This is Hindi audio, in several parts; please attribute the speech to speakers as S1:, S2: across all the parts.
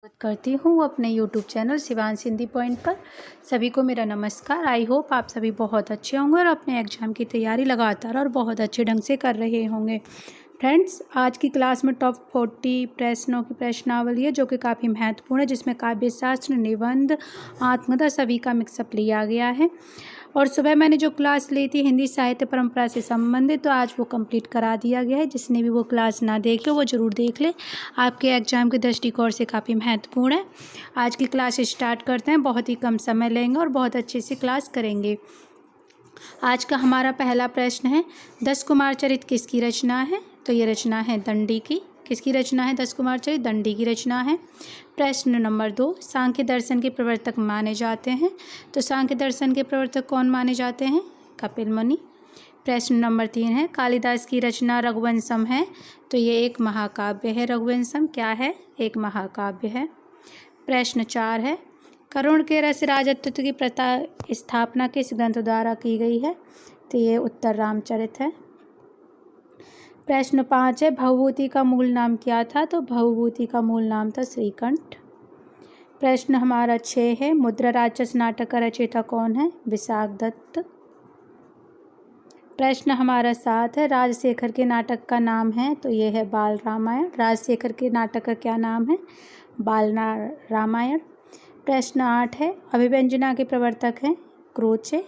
S1: करती हूँ अपने YouTube channel Shivansh Hindi point पर। सभी को मेरा नमस्कार। आई होप आप सभी बहुत अच्छे होंगे और अपने एग्ज़ाम की तैयारी लगातार और बहुत अच्छे ढंग से कर रहे होंगे। फ्रेंड्स, आज की क्लास में टॉप 40 प्रश्नों की प्रश्नावली है जो कि काफ़ी महत्वपूर्ण है, जिसमें काव्य शास्त्र, निबंध, आत्मकथा सभी का मिक्सअप लिया गया है। और सुबह मैंने जो क्लास ली थी हिंदी साहित्य परंपरा से संबंधित, तो आज वो कंप्लीट करा दिया गया है। जिसने भी वो क्लास ना देखे वो ज़रूर देख ले, आपके एग्ज़ाम के दृष्टिकोण से काफ़ी महत्वपूर्ण है। आज की क्लास स्टार्ट करते हैं। बहुत ही कम समय लेंगे और बहुत अच्छे से क्लास करेंगे। आज का हमारा पहला प्रश्न है, 10 कुमार चरित किसकी रचना है? तो ये रचना है दंडी की। किसकी रचना है 10 कुमार चरित? दंडी की रचना है। प्रश्न नंबर 2, सांख्य दर्शन के प्रवर्तक माने जाते हैं। तो सांख्य दर्शन के प्रवर्तक कौन माने जाते हैं? कपिल मुनि। प्रश्न नंबर 3 है, कालिदास की रचना रघुवंशम है। तो ये एक महाकाव्य है। रघुवंशम क्या है? एक महाकाव्य है। प्रश्न 4 है, करुण के रस राजत्व की प्रथा स्थापना किस ग्रंथ द्वारा की गई है? तो ये उत्तर रामचरित है। प्रश्न 5 है, भवभूति का मूल नाम क्या था? तो भवभूति का मूल नाम था श्रीकंठ। प्रश्न हमारा 6 है, मुद्रा राक्षस नाटक का रचयिता कौन है? विशाख दत्त। प्रश्न हमारा 7 है, राजशेखर के नाटक का नाम है। तो ये है बाल रामायण। राजशेखर के नाटक का क्या नाम है? बाल रामायण। प्रश्न 8 है, अभिव्यंजना के प्रवर्तक हैं क्रोचे।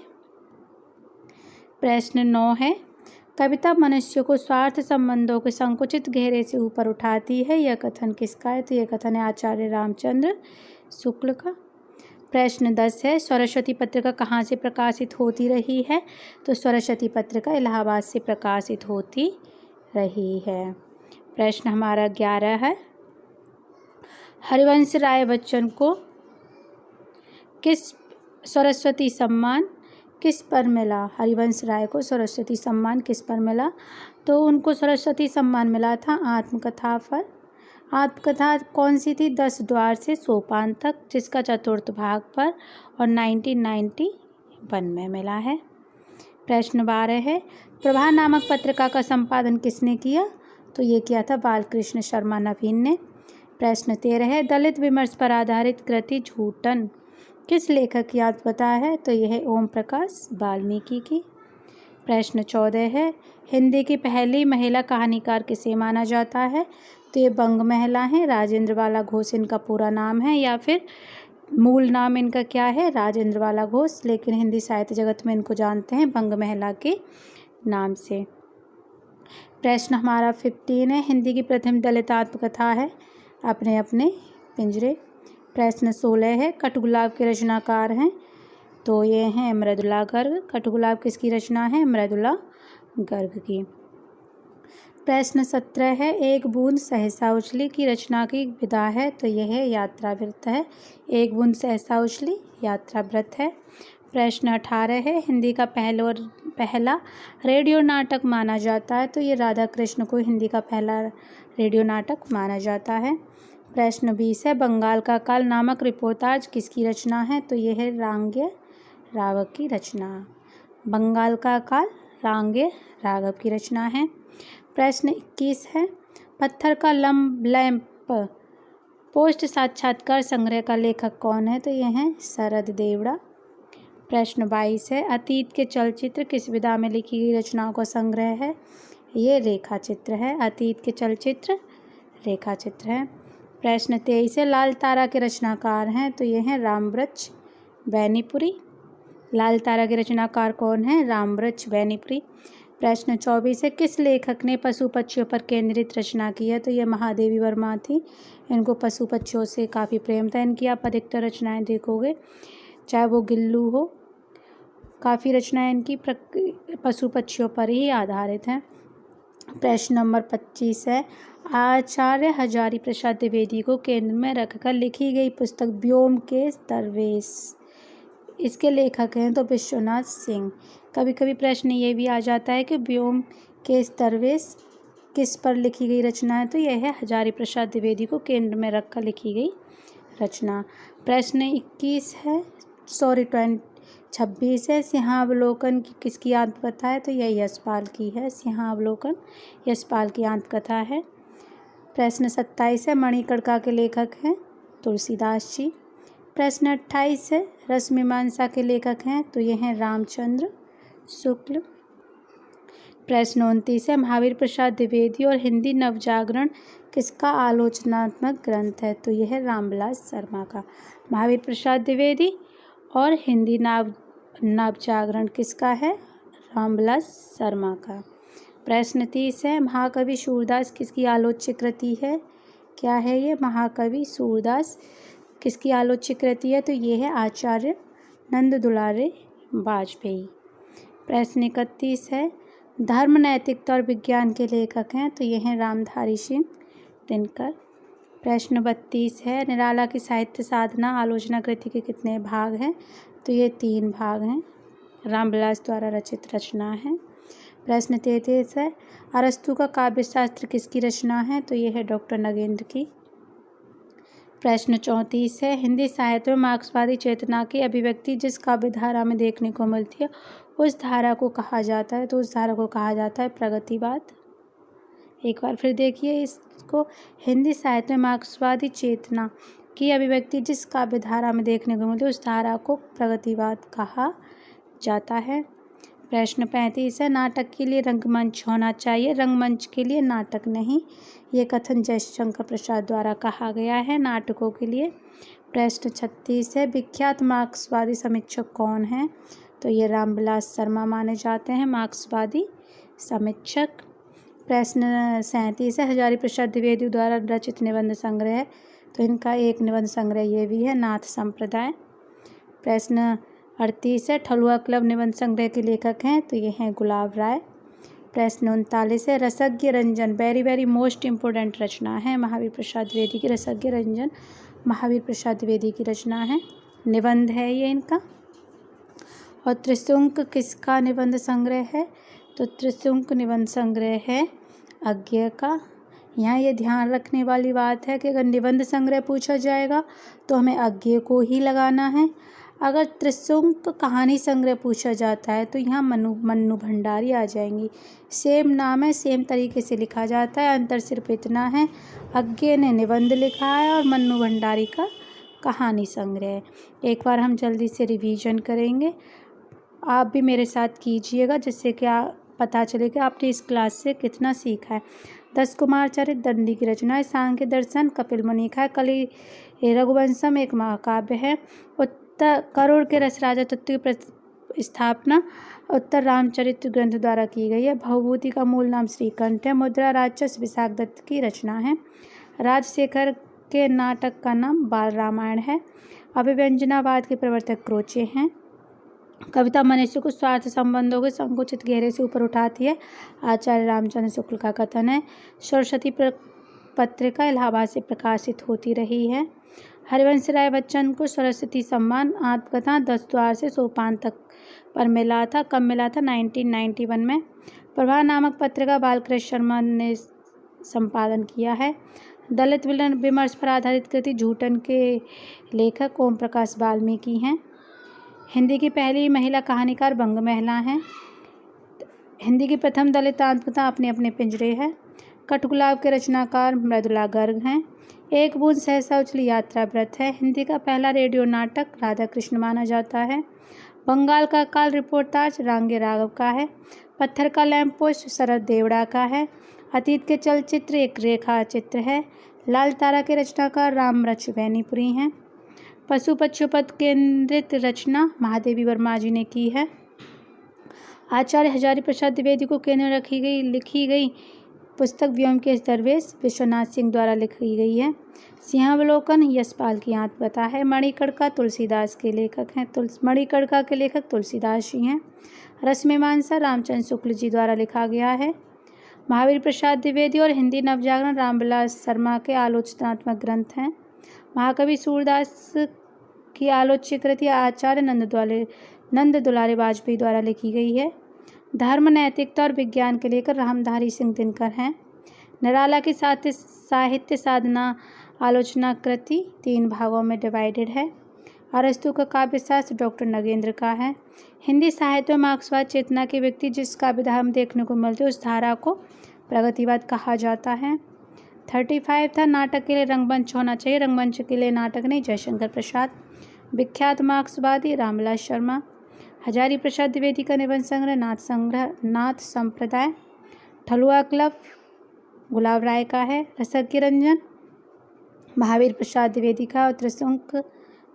S1: प्रश्न 9 है, कविता मनुष्य को स्वार्थ संबंधों के संकुचित घेरे से ऊपर उठाती है। यह कथन किसका है? तो यह कथन है आचार्य रामचंद्र शुक्ल का। प्रश्न 10 है, सरस्वती पत्रिका कहाँ से प्रकाशित होती रही है? तो सरस्वती पत्रिका इलाहाबाद से प्रकाशित होती रही है। प्रश्न हमारा 11 है, हरिवंश राय बच्चन को सरस्वती सम्मान किस पर मिला? हरिवंश राय को सरस्वती सम्मान किस पर मिला? तो उनको सरस्वती सम्मान मिला था आत्मकथा पर। आत्मकथा कौन सी थी? 10 द्वार से सोपान तक, जिसका चतुर्थ भाग पर, और 1991 में मिला है। प्रश्न 12 है, प्रभा नामक पत्रिका का संपादन किसने किया? तो ये किया था बालकृष्ण शर्मा नवीन ने। प्रश्न 13 है, दलित विमर्श पर आधारित कृति झूठन किस लेखक की आत्मकथा है? तो यह है ओम प्रकाश वाल्मीकि की। प्रश्न 14 है, हिंदी की पहली महिला कहानीकार किसे माना जाता है? तो ये बंग महिला हैं, राजेंद्र बाला घोष इनका पूरा नाम है, या फिर मूल नाम इनका क्या है? राजेंद्र बाला घोष, लेकिन हिंदी साहित्य जगत में इनको जानते हैं बंग महिला के नाम से। प्रश्न हमारा 15 है, हिंदी की प्रथम दलित आत्मकथा है अपने अपने पिंजरे। प्रश्न 16 है, कठगुलाब के रचनाकार हैं। तो ये हैं मृदुला गर्ग। कठगुलाब किसकी रचना है? मृदुला गर्ग की। प्रश्न 17 है, एक बूंद सहसा उछली की रचना की विधा है। तो यह है यात्रावृत्त है। एक बूंद सहसा उछली यात्रावृत्त है। प्रश्न 18 है, हिंदी का पहला रेडियो नाटक माना जाता है। तो ये राधा कृष्ण को हिंदी का पहला रेडियो नाटक माना जाता है। प्रश्न 20 है, बंगाल का काल नामक रिपोर्टाज किसकी रचना है? तो यह है रांगे राघव की रचना। बंगाल का काल रांगे राघव की रचना है। प्रश्न 21 है, पत्थर का लैंप पोस्ट साक्षात्कार संग्रह का लेखक कौन है? तो यह है शरद देवड़ा। प्रश्न 22 है, अतीत के चलचित्र किस विधा में लिखी गई रचनाओं का संग्रह है? ये रेखा चित्र है। अतीत के चलचित्र रेखा चित्र है। प्रश्न 23 है, लाल तारा के रचनाकार हैं। तो ये हैं रामवृक्ष बैनीपुरी। लाल तारा के रचनाकार कौन है? रामवृक्ष बैनीपुरी। प्रश्न 24 है, किस लेखक ने पशु पक्षियों पर केंद्रित रचना की है? तो ये महादेवी वर्मा थी। इनको पशु पक्षियों से काफ़ी प्रेम था। इनकी आप अधिकतर रचनाएं देखोगे, चाहे वो गिल्लू हो, काफ़ी रचनाएं इनकी पशु पक्षियों पर ही आधारित हैं। प्रश्न नंबर 25 है, आचार्य हजारी प्रसाद द्विवेदी को केंद्र में रखकर लिखी गई पुस्तक व्योमकेश दरवेश, इसके लेखक हैं तो विश्वनाथ सिंह। कभी कभी प्रश्न ये भी आ जाता है कि व्योमकेश दरवेश किस पर लिखी गई रचना है? तो यह है हजारी प्रसाद द्विवेदी को केंद्र में रखकर लिखी गई रचना। प्रश्न 26 है, सिंहावलोकन की किसकी आत्मकथा है? तो यह यशपाल की है। सिंहावलोकन यशपाल की आत्मकथा है। प्रश्न 27 है, मणिकर्णिका के लेखक हैं तुलसीदास जी। प्रश्न 28 है, रसमीमांसा के लेखक हैं तो ये हैं रामचंद्र शुक्ल। प्रश्न 29 है, महावीर प्रसाद द्विवेदी और हिंदी नवजागरण किसका आलोचनात्मक ग्रंथ है? तो यह है रामविलास शर्मा का। महावीर प्रसाद द्विवेदी और हिंदी नवजागरण किसका है? रामविलास शर्मा का। प्रश्न 30 है, महाकवि सूरदास किसकी आलोच्य कृति है? क्या है ये? महाकवि सूरदास किसकी आलोच्य कृति है? तो ये है आचार्य नंद दुलारे वाजपेयी। प्रश्न 31 है, धर्म, नैतिकता और विज्ञान के लेखक हैं तो ये हैं रामधारी सिंह दिनकर। प्रश्न 32 है, निराला की साहित्य साधना आलोचना कृति के कितने भाग हैं? तो ये 3 भाग हैं, रामविलास द्वारा रचित रचना है। प्रश्न 33 है, अरस्तु का काव्यशास्त्र किसकी रचना है? तो ये है डॉक्टर नगेंद्र की। प्रश्न 34 है, हिंदी साहित्य में मार्क्सवादी चेतना की अभिव्यक्ति जिस काव्य धारा में देखने को मिलती है उस धारा को कहा जाता है? तो उस धारा को कहा जाता है प्रगतिवाद। एक बार फिर देखिए इसको, हिंदी साहित्य में मार्क्सवादी चेतना की अभिव्यक्ति जिस काव्य धारा में देखने को मिलती है उस धारा को प्रगतिवाद कहा जाता है। प्रश्न 35 है, नाटक के लिए रंगमंच होना चाहिए, रंगमंच के लिए नाटक नहीं, ये कथन जयशंकर प्रसाद द्वारा कहा गया है नाटकों के लिए। प्रश्न 36 है, विख्यात मार्क्सवादी समीक्षक कौन है? तो ये रामविलास शर्मा माने जाते हैं मार्क्सवादी समीक्षक। प्रश्न 37 है, हजारी प्रसाद द्विवेदी द्वारा रचित निबंध संग्रह है तो इनका एक निबंध संग्रह ये भी है, नाथ संप्रदाय। प्रश्न 38 है, ठलुआ क्लब निबंध संग्रह के लेखक हैं तो ये हैं गुलाब राय। प्रश्न 39 है, रसज्ञ रंजन वेरी मोस्ट इम्पोर्टेंट रचना है महावीर प्रसाद द्विवेदी की। रसज्ञ रंजन महावीर प्रसाद द्विवेदी की रचना है, निबंध है ये इनका। और त्रिशुंक किसका निबंध संग्रह है? तो त्रिशुंक निबंध संग्रह है अज्ञेय का। यहाँ ये ध्यान रखने वाली बात है कि अगर निबंध संग्रह पूछा जाएगा तो हमें अज्ञेय को ही लगाना है। अगर त्रिशुंक कहानी संग्रह पूछा जाता है तो यहाँ मन्नू भंडारी आ जाएंगी। सेम नाम है, सेम तरीके से लिखा जाता है, अंतर सिर्फ इतना है अज्ञेय ने निबंध लिखा है और मन्नू भंडारी का कहानी संग्रह है। एक बार हम जल्दी से रिवीजन करेंगे, आप भी मेरे साथ कीजिएगा जिससे कि पता चले कि आपने इस क्लास से कितना सीखा है। 10 कुमार चरित दंडी की रचना है, सांख्य दर्शन कपिल मुनि का है, कलि रघुवंशम एक महाकाव्य है, उत्तर करुण के रस राजा तत्व की स्थापना उत्तर रामचरित्र ग्रंथ द्वारा की गई है, भवभूति का मूल नाम श्रीकंठ है, मुद्रा राक्षस विशाख दत्त की रचना है, राजशेखर के नाटक का नाम बाल रामायण है, अभिव्यंजनावाद के प्रवर्तक क्रोचे हैं, कविता मनुष्य को स्वार्थ संबंधों के संकुचित घेरे से ऊपर उठाती है, आचार्य रामचंद्र शुक्ल का कथन है, सरस्वती पत्रिका इलाहाबाद से प्रकाशित होती रही है, हरिवंश राय बच्चन को सरस्वती सम्मान आत्मकथा 10 द्वार से सोपान तक पर मिला था। कब मिला था? 1991 में। प्रभा नामक पत्रिका बालकृष्ण शर्मा ने संपादन किया है। दलित विमर्श पर आधारित कृति झूठन के लेखक ओम प्रकाश वाल्मीकि हैं। हिंदी की पहली महिला कहानीकार बंग महिला हैं। हिंदी की प्रथम दलित आत्मकथा अपने अपने पिंजरे है। कठगुलाब के रचनाकार मृदुला गर्ग हैं। एक बूंद सहसा उछली यात्रा व्रत है। हिंदी का पहला रेडियो नाटक राधा कृष्ण माना जाता है। बंगाल का काल रिपोर्टाज रांगे राघव का है। पत्थर का लैंप पोस्ट शरद देवड़ा का है। अतीत के चलचित्र एक रेखा चित्र है। लाल तारा के रचनाकार रामरच बैनीपुरी हैं। पशु पक्षियों पर केंद्रित रचना महादेवी वर्मा जी ने की है। आचार्य हजारी प्रसाद द्विवेदी को केंद्र लिखी गई पुस्तक व्योमकेश दरवेश विश्वनाथ सिंह द्वारा लिखी गई है। सिंहावलोकन यशपाल की आत्मकथा है। मणिकर्णिका तुलसीदास के लेखक हैं। मणिकर्णिका के लेखक तुलसीदास जी हैं। रसमीमांसा रामचंद्र शुक्ल जी द्वारा लिखा गया है। महावीर प्रसाद द्विवेदी और हिंदी नवजागरण रामविलास शर्मा के आलोचनात्मक ग्रंथ हैं। महाकवि सूरदास की आलोच्य कृति आचार्य नंद दुलारे वाजपेयी द्वारा लिखी गई है। धर्म, नैतिकता और विज्ञान के लेकर रामधारी सिंह दिनकर हैं। निराला की साहित्य साधना आलोचना कृति 3 भागों में डिवाइडेड है। अरस्तु का काव्यशास्त्र डॉक्टर नगेंद्र का है। हिंदी साहित्य में मार्क्सवाद चेतना के व्यक्ति जिस काव्य धारा में देखने को मिलते उस धारा को प्रगतिवाद कहा जाता है। 35 था नाटक के लिए रंगमंच होना चाहिए, रंगमंच के लिए नाटक नहीं, जयशंकर प्रसाद। विख्यात मार्क्सवादी रामविलास शर्मा। हजारी प्रसाद द्विवेदी का निबंध संग्रह नाथ संप्रदाय। ठलुआ क्लब गुलाब राय का है। रसज्ञ रंजन महावीर प्रसाद द्विवेदी का, और त्रिशंक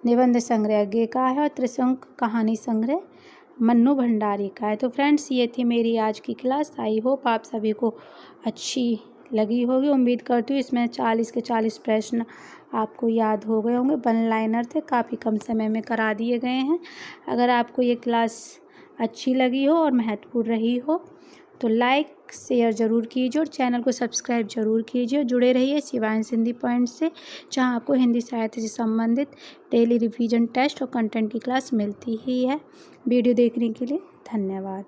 S1: निबंध संग्रह गे का है, और त्रिशंक कहानी संग्रह मन्नू भंडारी का है। तो फ्रेंड्स, ये थी मेरी आज की क्लास। आई होप आप सभी को अच्छी लगी होगी। उम्मीद करती हूँ इसमें 40 के 40 प्रश्न आपको याद हो गए होंगे। वन लाइनर थे, काफ़ी कम समय में करा दिए गए हैं। अगर आपको ये क्लास अच्छी लगी हो और महत्वपूर्ण रही हो तो लाइक शेयर ज़रूर कीजिए और चैनल को सब्सक्राइब ज़रूर कीजिए। जुड़े रहिए शिवांश हिंदी पॉइंट से, जहाँ आपको हिंदी साहित्य से संबंधित डेली रिवीजन टेस्ट और कंटेंट की क्लास मिलती ही है। वीडियो देखने के लिए धन्यवाद।